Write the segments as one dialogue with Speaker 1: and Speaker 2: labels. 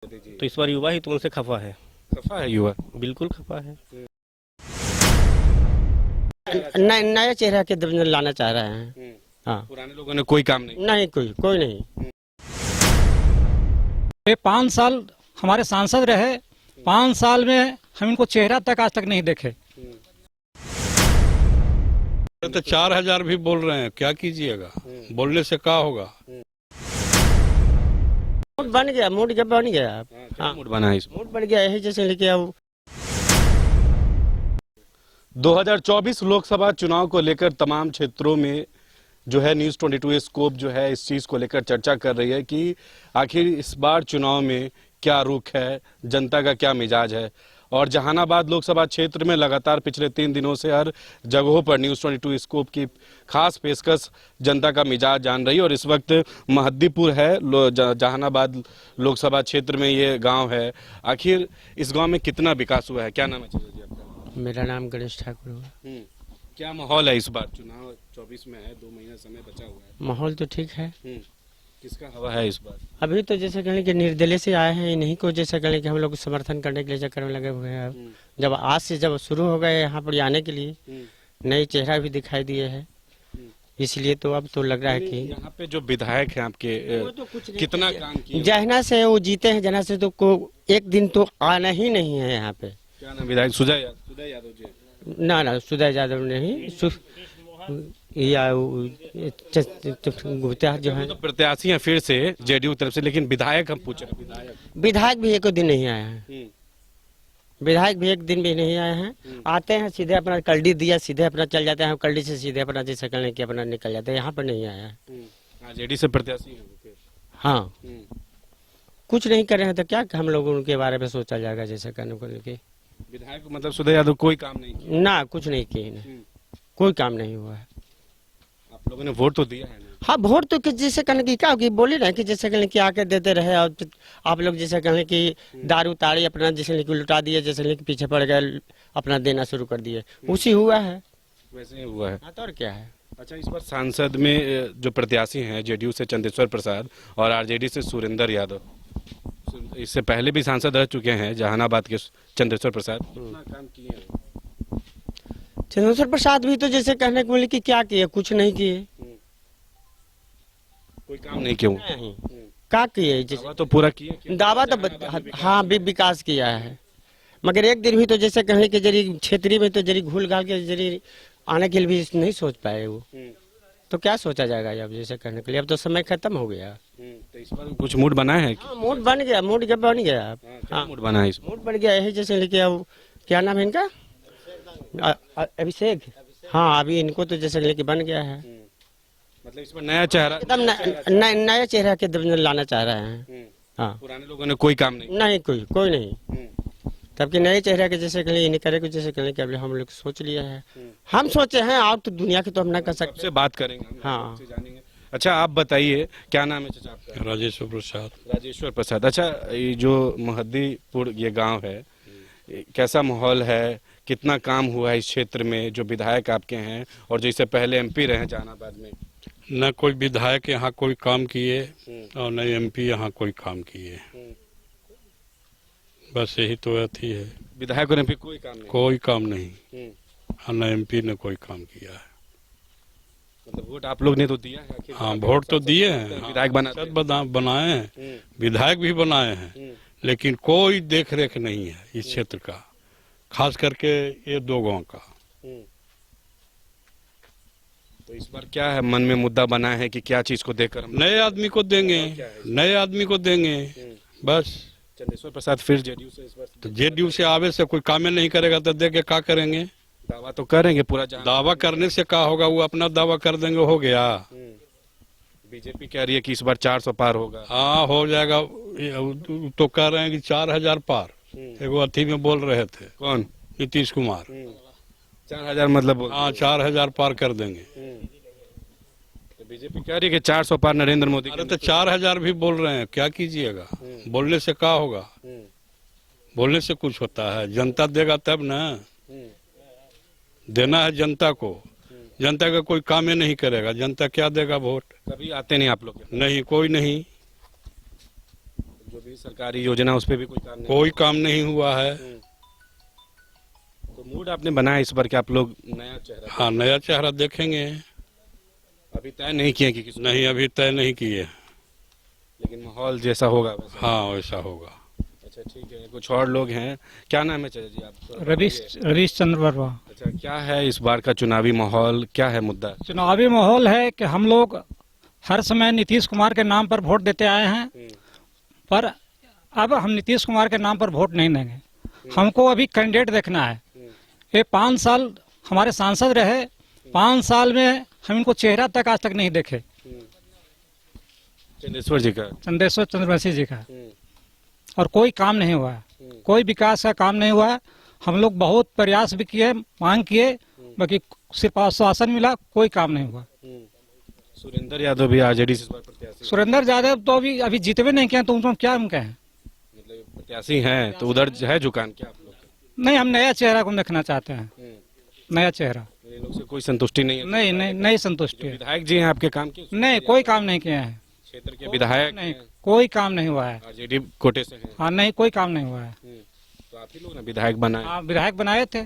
Speaker 1: तो इस बार युवा ही तो उनसे खफा है।
Speaker 2: खफा है युवा?
Speaker 1: बिल्कुल खफा है।
Speaker 3: नया चेहरा के लाना चाह रहे हैं। हाँ,
Speaker 2: पुराने लोगों ने कोई काम नहीं।
Speaker 3: नहीं कोई नहीं।
Speaker 4: ये 5 साल हमारे सांसद रहे, 5 साल में हम इनको चेहरा तक आज तक नहीं देखे।
Speaker 5: तो 4,000 भी बोल रहे हैं, क्या कीजिएगा? बोलने से क्या होगा?
Speaker 3: मूड बन गया, मूड क्या बन गया।
Speaker 2: हाँ, मूड बना है इसमें।
Speaker 3: मूड बन गया, यही जैसे लेके आओ।
Speaker 2: 2024 लोकसभा चुनाव को लेकर तमाम क्षेत्रों में जो है न्यूज़ 22 स्कोप जो है इस चीज़ को लेकर चर्चा कर रही है कि आखिर इस बार चुनाव में क्या रुख है, जनता का क्या मिजाज है। और जहानाबाद लोकसभा क्षेत्र में लगातार पिछले 3 दिनों से हर जगहों पर न्यूज़ 22 स्कोप की खास पेशकश जनता का मिजाज जान रही है। और इस वक्त महद्दीपुर है, जहानाबाद लोकसभा क्षेत्र में ये गांव है। आखिर इस गांव में कितना विकास हुआ है? क्या नाम है चाचा जी आपका?
Speaker 3: मेरा नाम गणेश ठाकुर हुआ।
Speaker 2: क्या माहौल है इस बार? चुनाव 24 में है, 2 महीना समय बचा हुआ है।
Speaker 3: माहौल तो ठीक है।
Speaker 2: किसका हवा है इस बार?
Speaker 3: अभी तो जैसे कहने कि निर्दलीय से आए हैं, इन्हीं को जैसे कहने कि हम लोग समर्थन करने के लिए चक्कर में लगे हुए हैं। अब जब आज से जब शुरू हो गए यहाँ पर आने के लिए, नए चेहरा भी दिखाई दिए हैं, इसलिए तो अब तो लग रहा है कि
Speaker 2: यहाँ पे जो विधायक हैं आपके कितना काम किए?
Speaker 3: जहना से वो जीते हैं, जना से तो को एक दिन तो आना ही नहीं है यहाँ पे।
Speaker 2: क्या नाम विधायक? सुजय यादव जी?
Speaker 3: ना सुदय यादव नहीं, गुप्ता जो है
Speaker 2: तो प्रत्याशी हैं फिर से जेडीयू तरफ से, लेकिन विधायक हम पूछ रहे हैं।
Speaker 3: विधायक भी एक दिन नहीं आए हैं। विधायक भी एक दिन भी नहीं आए हैं। आते हैं सीधे अपना कल्डी दिया, सीधे अपना चल जाते हैं, कल्डी से सीधे अपना जैसे करने के अपना निकल जाते हैं। यहाँ पर नहीं आया है।
Speaker 2: जेडी से प्रत्याशी हैं फिर?
Speaker 3: हाँ, कुछ नहीं कर रहे हैं तो क्या हम लोग उनके बारे में सोचा जाएगा जैसे करने को लेके।
Speaker 2: विधायक मतलब सुजय यादव कोई काम नहीं किया?
Speaker 3: ना कुछ नहीं किए ना, कोई काम नहीं हुआ है।
Speaker 2: आप लोगों ने वोट तो दिया है ना?
Speaker 3: हाँ, वोट तो जैसे कहने की क्या होगी, बोले ना कि जैसे कहने की आके देते रहे और आप लोग जैसे कहने की दारू ताड़ी अपना जैसे लेके लुटा दिए, जैसे लेके पीछे पड़ गए, अपना देना शुरू कर दिए, उसी हुआ है।
Speaker 2: वैसे ही हुआ है।
Speaker 3: हाँ, तो और क्या है।
Speaker 2: अच्छा, इस बार सांसद में जो प्रत्याशी हैं जेडीयू से चंदेश्वर प्रसाद और आरजेडी से सुरेंद्र यादव, इससे पहले भी सांसद रह चुके हैं जहानाबाद के चंदेश्वर प्रसाद, कितना काम किए हैं?
Speaker 3: चंद्रशेखर प्रसाद भी तो जैसे कहने को बोले कि क्या किए, कुछ नहीं किए।
Speaker 2: कोई काम नहीं किया?
Speaker 3: नहीं, क्या किए जैसे
Speaker 2: दावा तो पूरा किए?
Speaker 3: दावा तो हाँ भी विकास किया है, मगर एक दिन भी तो जैसे कहने के जरी क्षेत्रीय में तो जरी घुल घाल के जरी आने के लिए भी नहीं सोच पाए वो। तो क्या सोचा जाएगा अब जैसे करने के लिए, अब तो समय खत्म हो गया।
Speaker 2: तो इस बार कुछ मूड बना है?
Speaker 3: हाँ, मूड बन गया, मूड क्या बन गया।
Speaker 2: हाँ, मूड बना है इसमें?
Speaker 3: मूड बन गया, यही जैसे लेके अब क्या नाम है इनका, अभिषेक। हाँ, अभी इनको तो जैसे लेके बन गया है।
Speaker 2: मतलब इसमें नया चेहरा,
Speaker 3: एकदम नया चेहरा के लाना चाह रहे हैं। हाँ,
Speaker 2: पुराने लोगों ने कोई काम नहीं?
Speaker 3: नहीं कोई नहीं। तब के नए चेहरा के जैसे के लिए नहीं करे, कुछ जैसे करने के लिए हम लोग सोच लिया है। हम सोचे हैं, और तो दुनिया की तो हम ना कर सकते।
Speaker 2: सबसे बात करेंगे हम,
Speaker 3: हाँ।
Speaker 2: सबसे जानेंगे। अच्छा, आप बताइए क्या नाम है चाचा आपका?
Speaker 5: राजेश्वर प्रसाद।
Speaker 2: राजेश्वर प्रसाद। अच्छा, ये जो महद्दीपुर ये गांव है, कैसा माहौल है, कितना काम हुआ है इस क्षेत्र में जो विधायक आपके हैं और जो इससे पहले एमपी रहे जहानाबाद में?
Speaker 5: न कोई विधायक यहाँ कोई काम किए और न एमपी यहाँ कोई काम किए, बस यही तो अथी है।
Speaker 2: विधायक और एमपी कोई काम नहीं?
Speaker 5: कोई काम नहीं, और न एमपी ने कोई काम किया है।
Speaker 2: मतलब वोट आप लोग ने तो दिया है?
Speaker 5: हाँ, वोट तो दिए हैं,
Speaker 2: विधायक
Speaker 5: बनाए हैं, विधायक भी बनाए हैं, लेकिन कोई देख रेख नहीं है इस क्षेत्र का, खास करके ये 2 गांव का।
Speaker 2: तो इस बार क्या है मन में मुद्दा बना है कि क्या चीज को देकर हम
Speaker 5: नए आदमी को देंगे, नए आदमी को देंगे बस।
Speaker 2: चंदेश्वर प्रसाद फिर जेडीयू से इस बार?
Speaker 5: तो जेडीयू से आवे से कोई काम नहीं करेगा तो दे के क्या करेंगे?
Speaker 2: दावा तो करेंगे पूरा?
Speaker 5: दावा करने से क्या होगा, वो अपना दावा कर देंगे, हो गया।
Speaker 2: बीजेपी कह रही है कि इस बार 400 पार होगा।
Speaker 5: हाँ, हो जाएगा। तो कह रहे हैं कि 4,000 पार। एगो अथी में बोल रहे थे।
Speaker 2: कौन?
Speaker 5: नीतीश कुमार।
Speaker 2: 4,000 मतलब?
Speaker 5: हाँ, 4,000 पार कर देंगे।
Speaker 2: तो बीजेपी कह रही है कि 400 पार नरेंद्र मोदी।
Speaker 5: अरे तो 4,000 भी बोल रहे हैं, क्या कीजिएगा? बोलने से क्या होगा? बोलने से कुछ होता है? जनता देगा तब ना, देना है जनता को। जनता का कोई काम ही नहीं करेगा, जनता क्या देगा वोट?
Speaker 2: कभी आते नहीं आप लोग?
Speaker 5: नहीं, कोई नहीं।
Speaker 2: जो भी सरकारी योजना उस पर भी कोई काम नहीं?
Speaker 5: कोई काम नहीं हुआ है।
Speaker 2: तो मूड आपने बनाया इस बार कि आप लोग नया चेहरा,
Speaker 5: हाँ, नया चेहरा देखेंगे।
Speaker 2: अभी तय नहीं किए कि किस,
Speaker 5: नहीं, अभी तय नहीं किए।
Speaker 2: लेकिन माहौल जैसा होगा वैसा।
Speaker 5: हाँ, वैसा होगा।
Speaker 2: अच्छा ठीक है, कुछ और लोग हैं। क्या नाम है चाचा जी आप?
Speaker 4: रवीश चंद्र वर्मा।
Speaker 2: अच्छा, क्या है इस बार का चुनावी माहौल, क्या है मुद्दा?
Speaker 4: चुनावी माहौल है कि हम लोग हर समय नीतीश कुमार के नाम पर वोट देते आए हैं, पर अब हम नीतीश कुमार के नाम पर वोट नहीं देंगे। हमको अभी कैंडिडेट देखना है। ये 5 साल हमारे सांसद रहे, 5 साल में हम इनको चेहरा तक आज तक नहीं देखे।
Speaker 2: चंदेश्वर जी का।
Speaker 4: चंदेश्वर चंद्रवंशी जी का, और कोई काम नहीं हुआ है, कोई विकास का काम नहीं हुआ है। हम लोग बहुत प्रयास भी किए, मांग किए, बाकी सिर्फ आश्वासन मिला, कोई काम नहीं हुआ।
Speaker 2: सुरेंद्र यादव भी आरजेडी से इस बार प्रत्याशी,
Speaker 4: सुरेंद्र यादव तो अभी जीतवे नहीं किया, तो उनको क्या हम कहें?
Speaker 2: मतलब प्रत्याशी हैं तो उधर है झुकान क्या आप लोग का?
Speaker 4: नहीं, हम नया चेहरा को देखना चाहते हैं, नया चेहरा।
Speaker 2: इन लोग से कोई संतुष्टि नहीं है?
Speaker 4: नहीं संतुष्टि है।
Speaker 2: विधायक जी हैं आपके काम के?
Speaker 4: नहीं, कोई काम नहीं किए हैं,
Speaker 2: क्षेत्र के विधायक
Speaker 4: नहीं, कोई काम नहीं हुआ है।
Speaker 2: आरजेडी कोटे से हैं।
Speaker 4: हाँ, नहीं, कोई काम नहीं हुआ है।
Speaker 2: तो आप ही लोग ना विधायक बनाए।
Speaker 4: हाँ, विधायक बनाए थे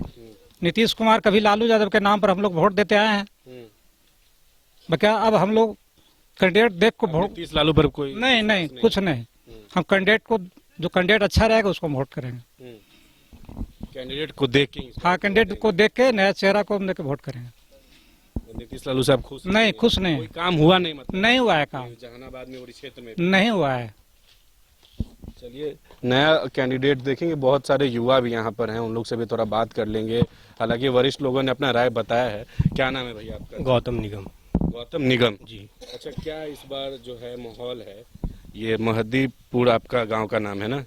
Speaker 4: नीतीश कुमार, कभी लालू यादव के नाम पर हम लोग वोट देते आए हैं। क्या अब हम लोग कैंडिडेट देख को वोट?
Speaker 2: नीतीश लालू पर कोई
Speaker 4: नहीं, कुछ नहीं। हम कैंडिडेट को, जो कैंडिडेट अच्छा रहेगा उसको हम वोट करेंगे।
Speaker 2: कैंडिडेट को देख के ही।
Speaker 4: हाँ, कैंडिडेट को देख के, नया चेहरा को हम देख के वोट करेंगे।
Speaker 2: नीतीश लालू से आप खुश
Speaker 4: नहीं, खुश नहीं,
Speaker 2: कोई काम हुआ नहीं, मतलब
Speaker 4: नहीं हुआ है काम,
Speaker 2: जहानाबाद में और इस क्षेत्र में?
Speaker 4: नहीं हुआ है।
Speaker 2: चलिए, नया कैंडिडेट देखेंगे। बहुत सारे युवा भी यहाँ पर हैं, उन लोग से भी थोड़ा बात कर लेंगे। हालांकि वरिष्ठ लोगों ने अपना राय बताया है। क्या नाम है भैया आपका?
Speaker 1: गौतम निगम
Speaker 2: गौतम निगम
Speaker 1: जी।
Speaker 2: अच्छा, क्या इस बार जो है माहौल है, ये महदीपुर आपका गांव का नाम है ना,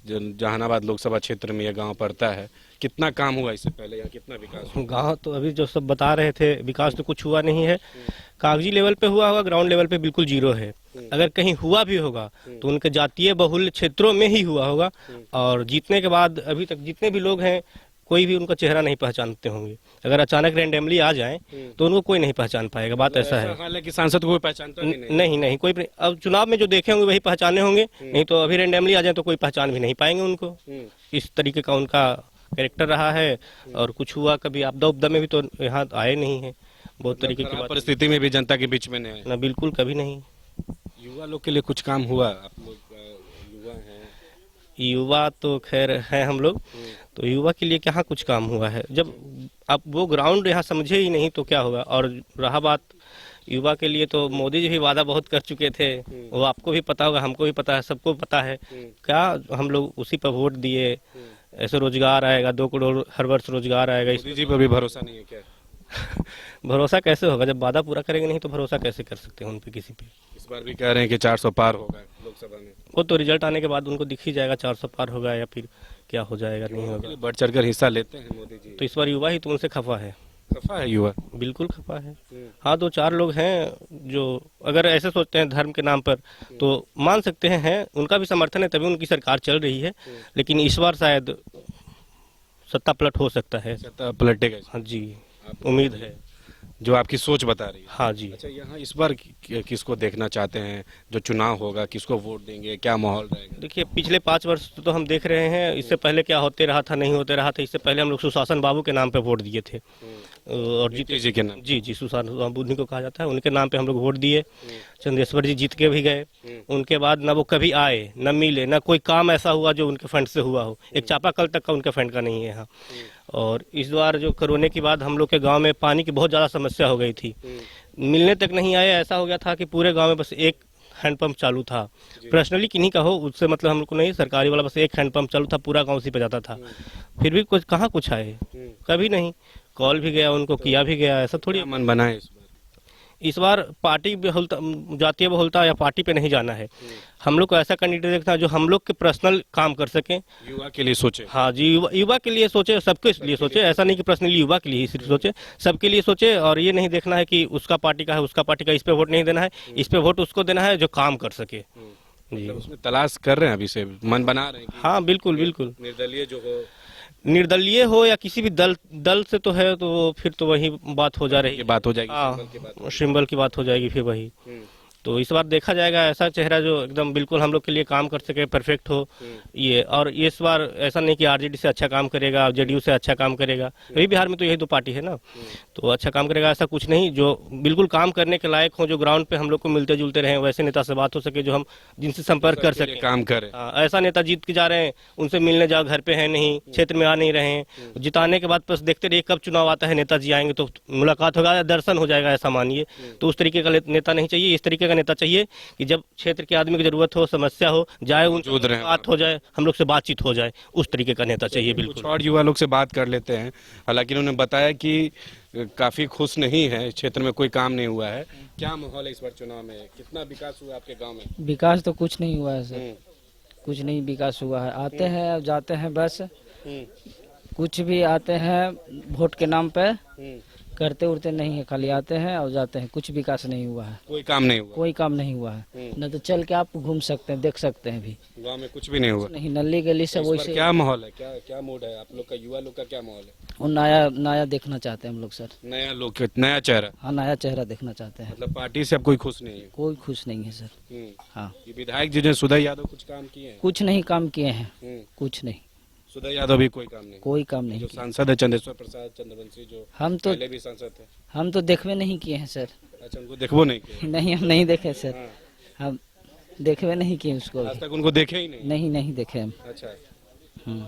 Speaker 2: जहानाबाद लोकसभा क्षेत्र में ये गांव पड़ता है। कितना काम हुआ इससे पहले, यहाँ कितना विकास हुआ?
Speaker 1: गांव तो अभी जो सब बता रहे थे, विकास तो कुछ हुआ नहीं है। कागजी लेवल पे हुआ होगा, ग्राउंड लेवल पे बिल्कुल जीरो है। अगर कहीं हुआ भी होगा तो उनके जातीय बहुल क्षेत्रों में ही हुआ होगा, और जीतने के बाद अभी तक जितने भी लोग हैं, कोई भी उनका चेहरा नहीं पहचानते होंगे। अगर अचानक रैंडमली आ जाए तो उनको कोई नहीं पहचान पाएगा, बात ऐसा है।
Speaker 2: हालांकि सांसद को कोई पहचानता भी नहीं।
Speaker 1: नहीं, कोई अब चुनाव में जो देखे होंगे वही पहचाने होंगे, नहीं तो अभी रैंडमली आ जाए तो कोई पहचान भी नहीं पाएंगे उनको। इस तरीके का उनका कैरेक्टर रहा है। और कुछ हुआ कभी आपदा उपदा में भी तो यहाँ आए नहीं है, बहुत तरीके की बात।
Speaker 2: परिस्थिति में भी जनता के बीच में नहीं आए।
Speaker 1: ना, बिल्कुल कभी नहीं।
Speaker 2: युवा लोग के लिए कुछ काम हुआ? आप लोग युवा हैं।
Speaker 1: युवा तो खैर है हम लोग, तो युवा के लिए कहाँ कुछ काम हुआ है? जब आप वो ग्राउंड यहाँ समझे ही नहीं तो क्या होगा? और रहा बात युवा के लिए, तो मोदी जी भी वादा बहुत कर चुके थे, वो आपको भी पता होगा, हमको भी पता है, सबको पता है। क्या हम लोग उसी पर वोट दिए? ऐसे रोजगार आएगा, 2 करोड़ हर वर्ष रोजगार आएगा।
Speaker 2: मोदी जी पर भी भरोसा नहीं है क्या?
Speaker 1: भरोसा कैसे होगा जब वादा पूरा करेंगे नहीं तो भरोसा कैसे कर सकते हैं उन पे, किसी पे?
Speaker 2: इस बार भी कह रहे हैं कि 400 पार होगा लोकसभा में।
Speaker 1: वो तो रिजल्ट आने के बाद उनको दिख ही जाएगा 400 पार होगा या फिर क्या हो जाएगा, नहीं होगा।
Speaker 2: बढ़ चढ़कर हिस्सा लेते हैं मोदी जी।
Speaker 1: तो इस बार युवा ही तो उनसे खफा है।
Speaker 2: खफा है युवा?
Speaker 1: बिल्कुल खफा है। हाँ, 2-4 लोग हैं जो अगर ऐसे सोचते हैं धर्म के नाम पर तो मान सकते हैं, उनका भी समर्थन है, तभी उनकी सरकार चल रही है। लेकिन इस बार शायद सत्ता पलट हो सकता है।
Speaker 2: सत्ता पलटेगा?
Speaker 1: हाँ जी, उम्मीद है।
Speaker 2: जो आपकी सोच बता रही है।
Speaker 1: हाँ जी।
Speaker 2: अच्छा, यहाँ इस बार किसको देखना चाहते हैं? जो चुनाव होगा किसको वोट देंगे, क्या माहौल रहेगा?
Speaker 1: देखिए, पिछले 5 वर्ष तो हम देख रहे हैं, इससे पहले क्या होते रहा था, नहीं होते रहा था। इससे पहले हम लोग सुशासन बाबू के नाम पे वोट दिए थे, और
Speaker 2: जीते जी के नाम।
Speaker 1: जी, सुशासन बाबू उन्हीं को कहा जाता है, उनके नाम पे हम लोग वोट दिए। चंदेश्वर जी जीत के भी गए। उनके बाद न वो कभी आए, न मिले, न कोई काम ऐसा हुआ जो उनके फंड से हुआ हो। एक चापाकल तक का उनके फंड का नहीं है यहाँ। और इस बार जो कोरोना के बाद हम लोग के गांव में पानी की बहुत ज़्यादा समस्या हो गई थी, मिलने तक नहीं आए। ऐसा हो गया था कि पूरे गांव में बस एक हैंडपंप चालू था, पर्सनली किन्हीं का हो उससे मतलब हम लोग को नहीं, सरकारी वाला बस एक हैंडपंप चालू था, पूरा गांव उसी पे जाता था। फिर भी कुछ कहाँ कुछ आए, कभी नहीं। कॉल भी गया उनको, किया भी गया, ऐसा थोड़ी।
Speaker 2: मन बनाए
Speaker 1: इस बार पार्टी बहुलता, जातीय बहुलता या पार्टी पे नहीं जाना है। हम लोग को ऐसा कैंडिडेट देखना है जो हम लोग के पर्सनल काम कर सके,
Speaker 2: युवा के लिए सोचे।
Speaker 1: हाँ जी, युवा के लिए सोचे, सबके लिए सोचे। ऐसा नहीं कि पर्सनली युवा के लिए ही सिर्फ सोचे, सबके लिए सोचे। और ये नहीं देखना है कि उसका पार्टी का है, उसका पार्टी का, इस पे वोट नहीं देना है, इस पे वोट उसको देना है जो काम कर सके जी।
Speaker 2: उसमें तलाश कर रहे हैं, अभी से मन बना रहे हैं कि
Speaker 1: हाँ, बिल्कुल बिल्कुल।
Speaker 2: निर्दलीय जो हो,
Speaker 1: निर्दलीय हो या किसी भी दल से तो है, तो फिर तो वही बात हो जा रही है,
Speaker 2: बात हो जाएगी।
Speaker 1: हाँ, सिंबल की बात हो जाएगी फिर वही। तो इस बार देखा जाएगा ऐसा चेहरा जो एकदम बिल्कुल हम लोग के लिए काम कर सके, परफेक्ट हो ये। और इस बार ऐसा नहीं कि आरजेडी से अच्छा काम करेगा, जेडीयू से अच्छा काम करेगा, अभी बिहार में तो यही दो पार्टी है ना, तो अच्छा काम करेगा ऐसा कुछ नहीं। जो बिल्कुल काम करने के लायक हो, जो ग्राउंड पे हम लोग को मिलते जुलते रहे, वैसे नेता से बात हो सके जो हम जिनसे संपर्क कर सके,
Speaker 2: काम करे।
Speaker 1: ऐसा नेता जीत के जा रहे हैं, उनसे मिलने जाओ, घर पे है नहीं, क्षेत्र में आ नहीं रहे हैं, जिताने के बाद बस देखते रहिए कब चुनाव आता है, नेताजी आएंगे तो मुलाकात होगा, दर्शन हो जाएगा, ऐसा मानिए। तो उस तरीके का नेता नहीं चाहिए, इस तरीके का नेता चाहिए कि जब क्षेत्र के आदमी की जरूरत हो, समस्या हो, जाए उनसे बात हो जाए, हम लोग से बातचीत हो जाए, उस तरीके का नेता चाहिए
Speaker 2: कुछ
Speaker 1: बिल्कुल।
Speaker 2: और युवा लोग से बात कर लेते हैं। हालांकि उन्होंने बताया कि काफी खुश नहीं है, इस क्षेत्र में कोई काम नहीं हुआ है। क्या माहौल है इस बार चुनाव में, कितना विकास हुआ आपके गांव में?
Speaker 6: विकास तो कुछ नहीं हुआ है सर, कुछ नहीं विकास हुआ है। आते हैं और जाते हैं बस, कुछ भी आते हैं वोट के नाम पे, करते उड़ते नहीं है, खाली आते हैं और जाते हैं, कुछ विकास नहीं हुआ है,
Speaker 2: कोई काम नहीं हुआ,
Speaker 6: कोई काम नहीं हुआ है। न तो चल के आप घूम सकते हैं, देख सकते हैं भी,
Speaker 2: गांव में कुछ भी नहीं हुआ।
Speaker 6: नहीं नली गली सब
Speaker 2: इस बार
Speaker 6: वैसे।
Speaker 2: क्या माहौल है, क्या क्या मूड है आप लोग का, युवा लोग का क्या माहौल है?
Speaker 6: वो नया नया देखना चाहते हैं हम लोग सर।
Speaker 2: नया लोग, नया चेहरा,
Speaker 6: हाँ नया चेहरा देखना चाहते हैं।
Speaker 2: मतलब पार्टी से अब कोई खुश नहीं है।
Speaker 6: कोई खुश नहीं है सर। हाँ
Speaker 2: ये विधायक जी ने सुधर यादव कुछ काम किए हैं?
Speaker 6: कुछ नहीं काम किए हैं, कुछ नहीं,
Speaker 2: सुधर यादव भी कोई काम नहीं,
Speaker 6: कोई काम नहीं
Speaker 2: जो
Speaker 6: किया।
Speaker 2: सांसद है चंद्रेश्वर प्रसाद चंद्रवंशी, जो
Speaker 6: हम तो
Speaker 2: पहले भी सांसद थे।
Speaker 6: हम तो देखवे नहीं किए हैं सर।
Speaker 2: अच्छा, उनको देखबो नहीं किया?
Speaker 6: नहीं हम नहीं देखे सर, हम देखवे नहीं किए उसको
Speaker 2: आज
Speaker 6: भी।
Speaker 2: तक उनको देखे ही नहीं?
Speaker 6: नहीं नहीं देखे हम।
Speaker 2: अच्छा,
Speaker 6: हम्म।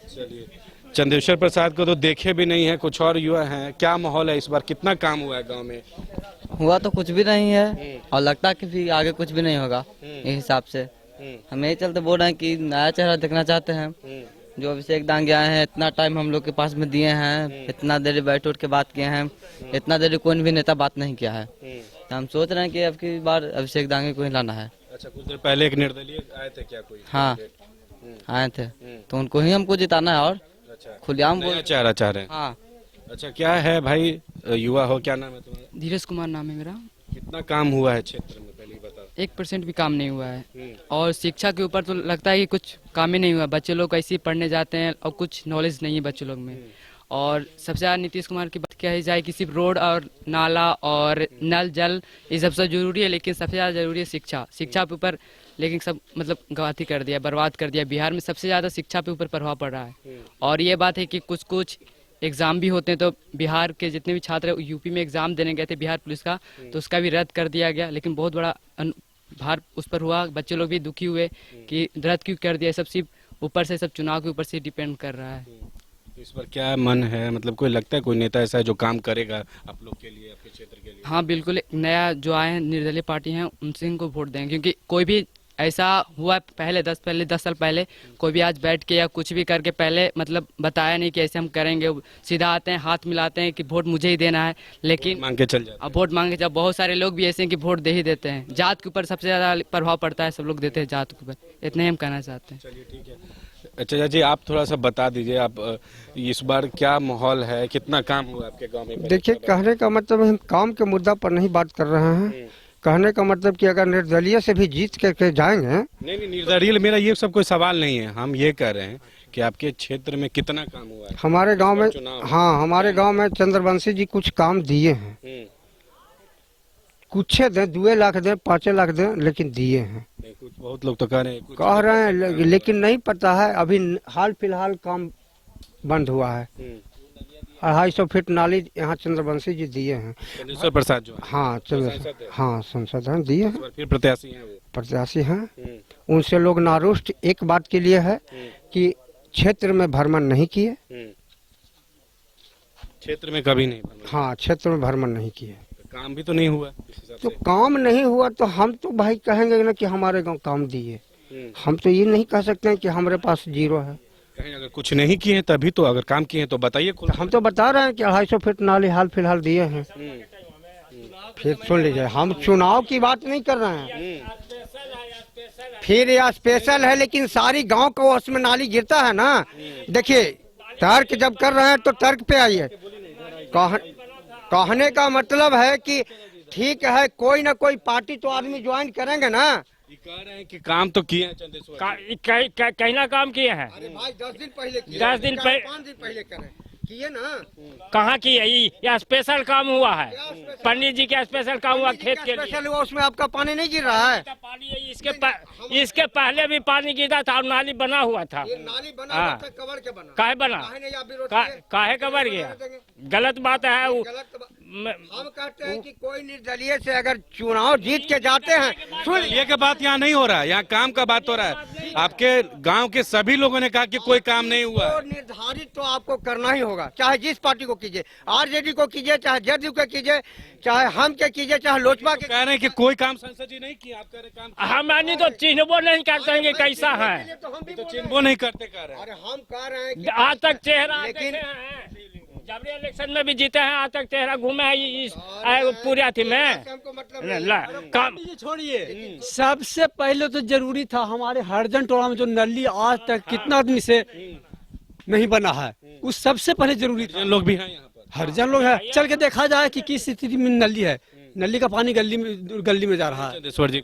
Speaker 2: चलिए, चंद्रेश्वर प्रसाद को तो देखे भी नहीं है। कुछ और युवा हैं, क्या माहौल है इस बार, कितना काम हुआ है गांव में?
Speaker 7: हुआ तो कुछ भी नहीं है और लगता कि भी आगे कुछ भी नहीं होगा इस हिसाब से। हम यही चलते बोल रहे हैं कि नया चेहरा देखना चाहते हैं। जो अभिषेक दांगे आए हैं, इतना टाइम हम लोग के पास में दिए हैं, इतना देर बैठ उठ के बात किए हैं, इतना देर कोई भी नेता बात नहीं किया है। तो हम सोच रहे हैं कि अब की बार अभिषेक दांगे को ही लाना है।
Speaker 2: अच्छा, कुछ देर पहले एक निर्दलीय आए थे क्या कोई?
Speaker 7: हाँ आए थे, तो उनको ही हमको जिताना है। और
Speaker 2: अच्छा,
Speaker 7: खुलेआम
Speaker 2: नया
Speaker 7: बोल।
Speaker 2: चेहरा चाह रहे हैं।
Speaker 7: हाँ
Speaker 2: अच्छा, क्या है भाई, युवा हो, क्या नाम है तुम्हारा?
Speaker 8: धीरज कुमार नाम है मेरा।
Speaker 2: कितना काम हुआ है क्षेत्र में, पहले ही बताओ।
Speaker 8: 1% भी काम नहीं हुआ है और शिक्षा के ऊपर तो लगता है कि कुछ काम ही नहीं हुआ। बच्चे लोग ऐसे ही पढ़ने जाते हैं और कुछ नॉलेज नहीं है बच्चों लोग में। और सबसे ज़्यादा नीतीश कुमार की बात कही जाए कि सिर्फ रोड और नाला और नल जल ये सबसे जरूरी है, लेकिन सबसे ज़्यादा जरूरी है शिक्षा। शिक्षा के ऊपर लेकिन सब मतलब गवाही कर दिया, बर्बाद कर दिया। बिहार में सबसे ज़्यादा शिक्षा पे ऊपर प्रभाव पड़ रहा है। और ये बात है कि कुछ कुछ एग्ज़ाम भी होते हैं, तो बिहार के जितने भी छात्र यूपी में एग्ज़ाम देने गए थे बिहार पुलिस का, तो उसका भी रद्द कर दिया गया। लेकिन बहुत बड़ा भार उस पर हुआ, बच्चे लोग भी दुखी हुए कि रद्द क्यों कर दिया। सब सिर्फ ऊपर से, सब चुनाव के ऊपर से डिपेंड कर रहा है।
Speaker 2: इस पर क्या मन है, मतलब कोई लगता है कोई नेता ऐसा है जो काम करेगा आप लोग के लिए, आपके क्षेत्र के लिए?
Speaker 8: हाँ बिल्कुल, नया जो आए हैं निर्दलीय पार्टी हैं उनसे इनको वोट देंगे, क्योंकि कोई भी ऐसा हुआ पहले 10 साल पहले कोई भी आज बैठ के या कुछ भी करके पहले मतलब बताया नहीं कि ऐसे हम करेंगे। सीधा आते हैं, हाथ मिलाते हैं कि वोट मुझे ही देना है, लेकिन
Speaker 2: मांग के चल जाते
Speaker 8: अब वोट मांगे जब बहुत सारे लोग भी ऐसे हैं कि वोट दे ही देते हैं। जात के ऊपर सबसे ज़्यादा प्रभाव पड़ता है, सब लोग देते हैं जात के ऊपर। इतना ही हम कहना चाहते हैं।
Speaker 2: चलिए ठीक है। अच्छा जी, आप थोड़ा सा बता दीजिए, आप इस बार क्या माहौल है, कितना काम हुआ आपके गांव में?
Speaker 9: देखिए, कहने का मतलब हम काम के मुद्दा पर नहीं बात कर रहे हैं। कहने का मतलब कि अगर निर्दलीय से भी जीत करके जाएंगे।
Speaker 2: नहीं, निर्दलीय मेरा ये सब कोई सवाल नहीं है। हम ये कह रहे हैं कि आपके क्षेत्र में कितना काम हुआ है
Speaker 9: हमारे गांव में?
Speaker 2: चुनाव?
Speaker 9: हाँ, हमारे गांव में चंद्रवंशी जी कुछ काम दिए हैं। कुछ दें, 2 लाख दें, 5 लाख दें, लेकिन दिए हैं।
Speaker 2: कुछ बहुत लोग तो कह रहे
Speaker 9: हैं लेकिन नहीं पता है। अभी हाल फिलहाल काम बंद हुआ है। 250 फीट नाली यहाँ चंद्रवंशी जी दिए हैं।
Speaker 2: चंद्रेश्वर प्रसाद जो है?
Speaker 9: हाँ हाँ संसद हैं, दिए हैं,
Speaker 2: फिर प्रत्याशी हैं वो?
Speaker 9: प्रत्याशी हैं। उनसे लोग नारुष्ट एक बात के लिए है कि क्षेत्र में भ्रमण नहीं किए।
Speaker 2: क्षेत्र में कभी नहीं?
Speaker 9: हाँ, क्षेत्र में भ्रमण नहीं किए।
Speaker 2: काम भी तो नहीं हुआ।
Speaker 9: तो काम नहीं हुआ तो हम तो भाई कहेंगे ना कि हमारे गांव काम दिए। हम तो ये नहीं कह सकते हैं कि हमारे पास 0 है।
Speaker 2: कहीं अगर कुछ नहीं किए हैं तभी तो, अगर काम किए हैं तो बताइए।
Speaker 9: हम तो बता रहे हैं कि 250 फीट नाली हाल फिलहाल दिए हैं। फिर सुन लीजिए, हम चुनाव की बात नहीं कर रहे हैं। फिर यह स्पेशल है, लेकिन सारी गांव को उसमें नाली गिरता है ना। देखिए, तर्क जब कर रहे हैं तो तर्क पे आइए। कहने का मतलब है कि ठीक है, कोई ना कोई पार्टी तो आदमी ज्वाइन करेंगे ना।
Speaker 2: कह रहे हैं कि काम तो किए हैं चंद्रेश्वर।
Speaker 4: कहना काम किए हैं।
Speaker 9: अरे भाई 10 दिन पहले
Speaker 4: 10 दिन पहले
Speaker 9: 5 दिन पहले करें। किए ना।
Speaker 10: कहाँ की है ये स्पेशल काम हुआ है, पंडित जी का स्पेशल काम हुआ खेत के लिए।
Speaker 9: स्पेशल हुआ, उसमें आपका पानी नहीं गिर रहा है।
Speaker 10: पानी है, इसके पहले भी पानी गिरा था और नाली बना हुआ था।
Speaker 9: ये नाली बना
Speaker 10: हाँ।
Speaker 9: हुआ था, कवर के बना।
Speaker 10: काहे बना,
Speaker 9: काहे नहीं आप विरोध किए?
Speaker 10: काहे कबर गया, गलत बात है वो।
Speaker 9: हम कहते हैं कि कोई निर्दलीय से अगर चुनाव जीत के जाते हैं, सुन
Speaker 2: ये का बात यहाँ नहीं हो रहा है, यहाँ काम का बात हो रहा है। आपके गांव के सभी लोगों ने कहा कि कोई काम नहीं हुआ।
Speaker 9: तो निर्धारित तो आपको करना ही होगा, चाहे जिस पार्टी को कीजिए, आरजेडी को कीजिए, चाहे जेडीयू को कीजिए, चाहे हम के कीजिए, चाहे लोजपा के।
Speaker 2: कह रहे हैं कि कोई काम संसद जी नहीं किया, आप कह रहे काम
Speaker 10: हम तो चिन्हबो नहीं करते हैं कि कैसा है,
Speaker 9: तो हम भी
Speaker 2: तो
Speaker 9: बोल
Speaker 2: चिन्ह नहीं करते कह रहे हैं।
Speaker 9: अरे हम कह रहे हैं कि
Speaker 10: आज तक चेहरा
Speaker 9: लेकिन
Speaker 10: जबरी इलेक्शन में भी जीते हैं, आज तक चेहरा घूमे है इस पूरे अथी में।
Speaker 9: हमको मतलब
Speaker 10: काम
Speaker 11: छोड़िए, सबसे पहले तो जरूरी था हमारे हरजन टोला में जो नली आज तक कितना दिन से नहीं बना है, उस सबसे पहले जरूरी था।
Speaker 2: लोग भी हैं यहाँ पर,
Speaker 11: हरजन लोग है, चल के देखा जाए कि किस स्थिति में नली है। नली का पानी गली में जा रहा है।
Speaker 2: चंदेश्वर जी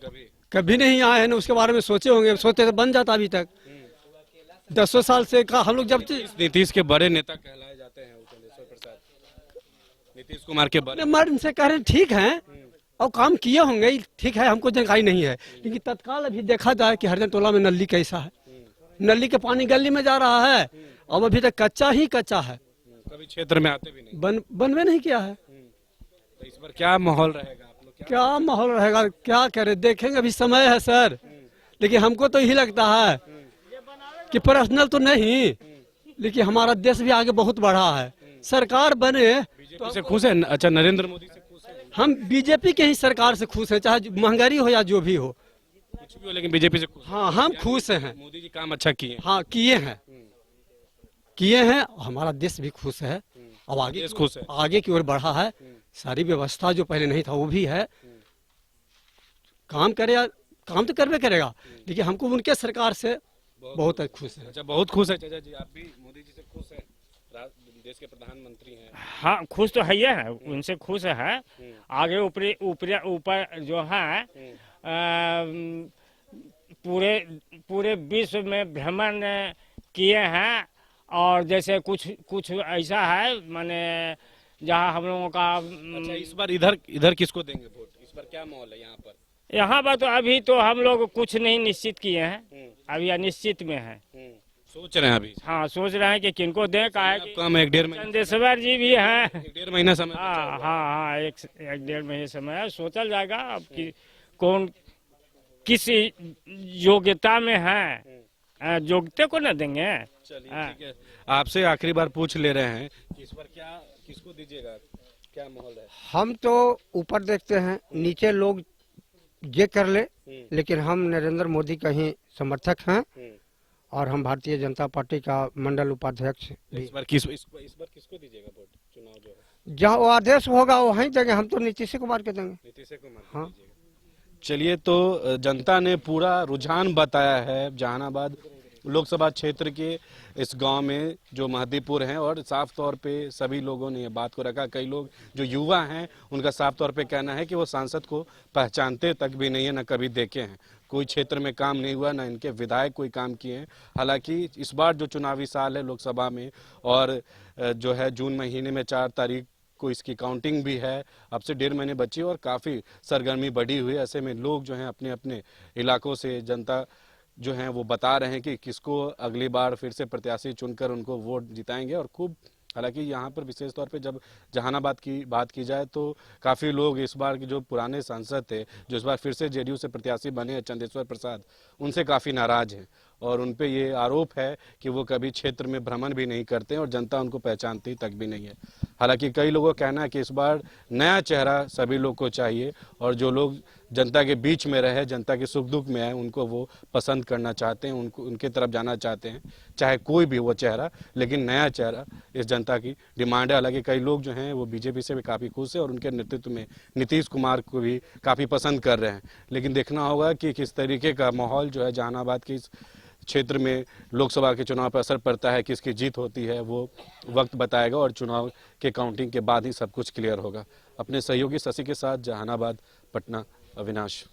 Speaker 11: कभी नहीं आए हैं, उसके बारे में सोचे होंगे, सोचते तो बन जाता अभी तक। 10 साल से हम लोग जब
Speaker 2: नीतीश के बड़े नेता कहलाए जाते हैं चंदेश्वर प्रसाद, नीतीश कुमार के बड़े
Speaker 11: मर्द से कह रहे हैं ठीक है और काम किए होंगे, ठीक है, हमको जानकारी नहीं है। लेकिन तत्काल अभी देखा जाए कि हरजन टोला में नली कैसा है, नली के पानी गली में जा रहा है और अभी तक कच्चा ही कच्चा है,
Speaker 2: कभी क्षेत्र में आते भी नहीं,
Speaker 11: बनवे नहीं किया है।
Speaker 2: तो इस पर क्या माहौल रहेगा, आप लोग
Speaker 11: क्या माहौल रहेगा, क्या करे, देखेंगे, अभी समय है सर। लेकिन हमको तो यही लगता है कि पर्सनल तो नहीं, लेकिन हमारा देश भी आगे बहुत बढ़ा है। सरकार बने
Speaker 2: बीजेपी से खुश है? अच्छा, नरेंद्र मोदी से खुश है?
Speaker 11: हम बीजेपी के ही सरकार से खुश हैं, चाहे महंगाई हो या जो भी हो,
Speaker 2: कुछ भी हो, लेकिन बीजेपी से खुश।
Speaker 11: हाँ हम खुश हैं।
Speaker 2: मोदी जी काम अच्छा किए,
Speaker 11: हाँ किए हैं, हमारा देश भी खुश है। अब आगे
Speaker 2: देश खुश है,
Speaker 11: आगे की ओर बढ़ा है, सारी व्यवस्था जो पहले नहीं था वो भी है। काम करे, काम तो करवे करेगा, लेकिन हमको उनके सरकार से बहुत खुश है।
Speaker 2: अच्छा, बहुत खुश है चाचा जी, आप भी मोदी जी से खुश हैं, देश के प्रधानमंत्री हैं।
Speaker 10: हाँ खुश तो है, उनसे खुश है। आगे ऊपर जो है पूरे विश्व में भ्रमण किए हैं। और जैसे कुछ ऐसा है माने जहाँ हम लोगों का
Speaker 2: अच्छा, इस बार इधर किसको देंगे वोट, इस बार क्या माहौल है यहाँ पर?
Speaker 10: यहाँ पर तो अभी तो हम लोग कुछ नहीं निश्चित किए हैं, अभी अनिश्चित में है।
Speaker 2: सोच रहे हैं अभी?
Speaker 10: हाँ सोच रहे हैं कि किनको दें,
Speaker 2: कम 1-1.5 महीना,
Speaker 10: चंदेश्वर जी भी हैं।
Speaker 2: 1-1.5 महीना समय।
Speaker 10: हाँ 1-1.5 महीने समय है, सोचल जाएगा अब कि कौन किस योग्यता में है, योग्यता को न देंगे।
Speaker 2: चलिए ठीक है, आपसे आखिरी बार पूछ ले रहे हैं कि इस बार क्या किसको दीजिएगा, क्या माहौल है?
Speaker 9: हम तो ऊपर देखते हैं, नीचे लोग ये कर ले, लेकिन हम नरेंद्र मोदी का ही समर्थक हैं और हम भारतीय जनता पार्टी का मंडल उपाध्यक्ष भी।
Speaker 2: इस बार किसको दीजिएगा वोट, चुनाव जो है?
Speaker 9: जहाँ वो आदेश होगा वहीं देंगे, हम तो नीतीश कुमार के देंगे।
Speaker 2: नीतीश कुमार।
Speaker 9: हाँ।
Speaker 2: चलिए, तो जनता ने पूरा रुझान बताया है जहानाबाद लोकसभा क्षेत्र के इस गांव में जो महदीपुर हैं, और साफ तौर पे सभी लोगों ने ये बात को रखा। कई लोग जो युवा हैं उनका साफ तौर पे कहना है कि वो सांसद को पहचानते तक भी नहीं है, न कभी देखे हैं। कोई क्षेत्र में काम नहीं हुआ, ना इनके विधायक कोई काम किए हैं। हालांकि इस बार जो चुनावी साल है लोकसभा में, और जो है जून महीने में 4 तारीख को इसकी काउंटिंग भी है, अब से 1.5 महीने बची और काफ़ी सरगर्मी बढ़ी हुई है। ऐसे में लोग जो हैं अपने अपने इलाकों से जनता जो हैं वो बता रहे हैं कि किसको अगली बार फिर से प्रत्याशी चुनकर उनको वोट जिताएंगे। और खूब, हालांकि यहाँ पर विशेष तौर पे जब जहानाबाद की बात की जाए तो काफ़ी लोग इस बार के जो पुराने सांसद थे, जो इस बार फिर से जेडीयू से प्रत्याशी बने हैं, चंदेश्वर प्रसाद, उनसे काफ़ी नाराज हैं और उन पे ये आरोप है कि वो कभी क्षेत्र में भ्रमण भी नहीं करते और जनता उनको पहचानती तक भी नहीं है। हालांकि कई लोगों का कहना है कि इस बार नया चेहरा सभी लोग को चाहिए और जो लोग जनता के बीच में रहे, जनता के सुख दुख में आए, उनको वो पसंद करना चाहते हैं, उनके तरफ जाना चाहते हैं, चाहे कोई भी वो चेहरा, लेकिन नया चेहरा इस जनता की डिमांड है। हालांकि कई लोग जो हैं वो बीजेपी से भी काफ़ी खुश है और उनके नेतृत्व में नीतीश कुमार को भी काफ़ी पसंद कर रहे हैं। लेकिन देखना होगा कि किस तरीके का माहौल जो है जहानाबाद के इस क्षेत्र में लोकसभा के चुनाव पर असर पड़ता है, किसकी जीत होती है, वो वक्त बताएगा और चुनाव के काउंटिंग के बाद ही सब कुछ क्लियर होगा। अपने सहयोगी शशि के साथ जहानाबाद, पटना, अविनाश।